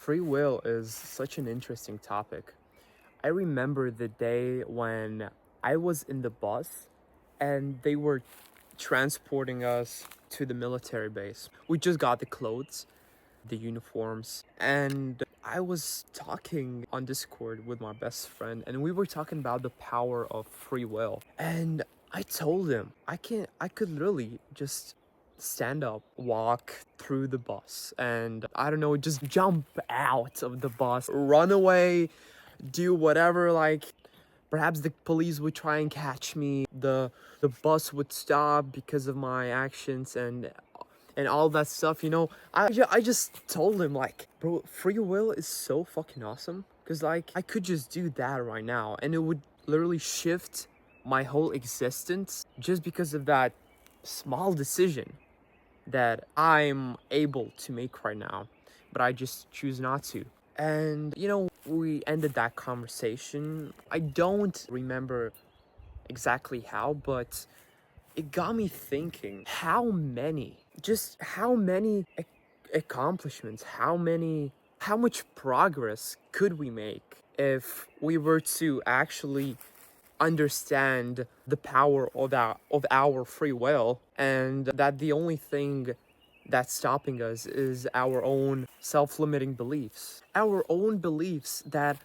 Free will is such an interesting topic. I remember the day when I was in the bus and they were transporting us to the military base. We just got the clothes, the uniforms, and I was talking on Discord with my best friend and we were talking about the power of free will. And I told him I could literally just stand up, walk through the bus, and I don't know, just jump out of the bus, run away, do whatever. Like perhaps the police would try and catch me, the bus would stop because of my actions, and all that stuff, you know. I just told him, like, bro, free will is so fucking awesome, because like I could just do that right now and it would literally shift my whole existence just because of that small decision that I'm able to make right now, but I just choose not to. And you know, we ended that conversation. I don't remember exactly how, but it got me thinking how many accomplishments, how much progress could we make if we were to actually understand the power of our free will, and that the only thing that's stopping us is our own self-limiting beliefs, our own beliefs that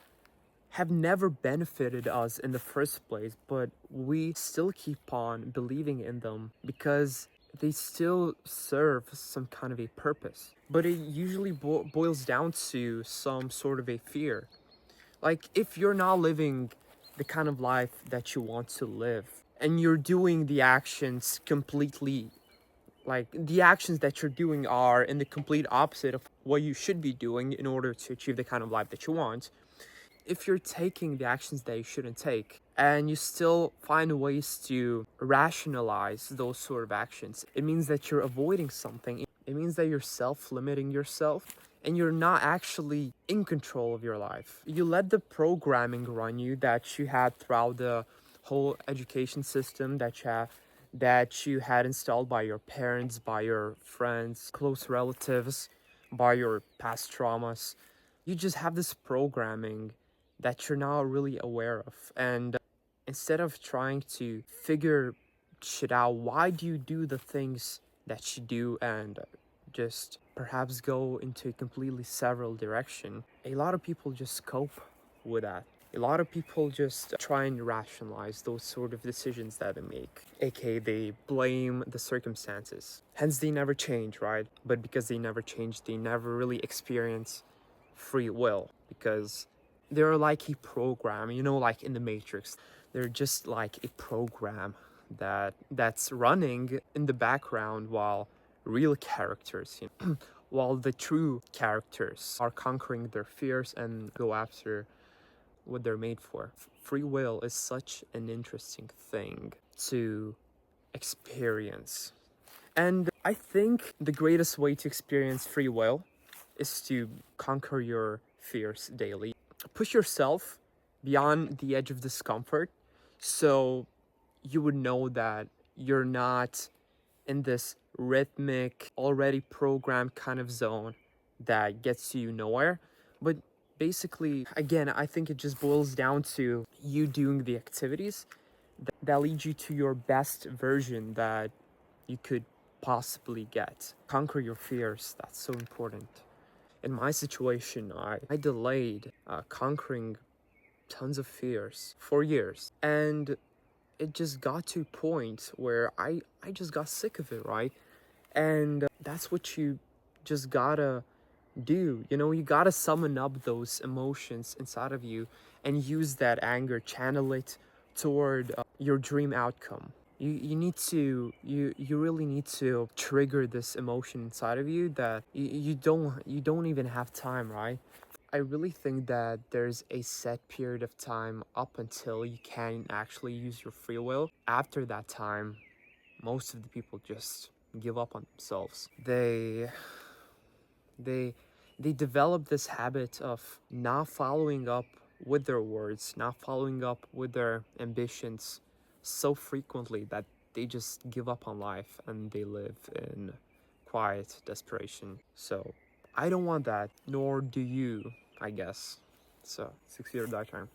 have never benefited us in the first place, but we still keep on believing in them because they still serve some kind of a purpose. But it usually boils down to some sort of a fear. Like, if you're not living the kind of life that you want to live, and you're doing the actions completely, like, the actions that you're doing are in the complete opposite of what you should be doing in order to achieve the kind of life that you want, if you're taking the actions that you shouldn't take and you still find ways to rationalize those sort of actions, it means that you're avoiding something. It means that you're self-limiting yourself and you're not actually in control of your life. You let the programming run you that you had throughout the whole education system, that you had installed by your parents, by your friends, close relatives, by your past traumas. You just have this programming that you're not really aware of. And instead of trying to figure shit out, why do you do the things that you do, and just perhaps go into a completely several direction, a lot of people just cope with that. A lot of people just try and rationalize those sort of decisions that they make, aka they blame the circumstances. Hence they never change, right? But because they never change, they never really experience free will, because they're like a program, you know, like in the Matrix. They're just like a program that's running in the background while real characters, you know, while the true characters are conquering their fears and go after what they're made for. Free will is such an interesting thing to experience. And I think the greatest way to experience free will is to conquer your fears daily. Push yourself beyond the edge of discomfort so you would know that you're not in this rhythmic, already programmed kind of zone that gets you nowhere. But basically, again, I think it just boils down to you doing the activities that lead you to your best version that you could possibly get. Conquer your fears, that's so important. In my situation, I delayed conquering tons of fears for years. And it just got to a point where I just got sick of it, right? And that's what you just gotta do. You know, you gotta summon up those emotions inside of you and use that anger, channel it toward your dream outcome. You need to you really need to trigger this emotion inside of you that you don't even have time, right? I really think that there's a set period of time up until you can actually use your free will. After that time, most of the people just give up on themselves. They they develop this habit of not following up with their words, not following up with their ambitions so frequently that they just give up on life and they live in quiet desperation. So I don't want that, nor do you, I guess. So, succeed or die trying.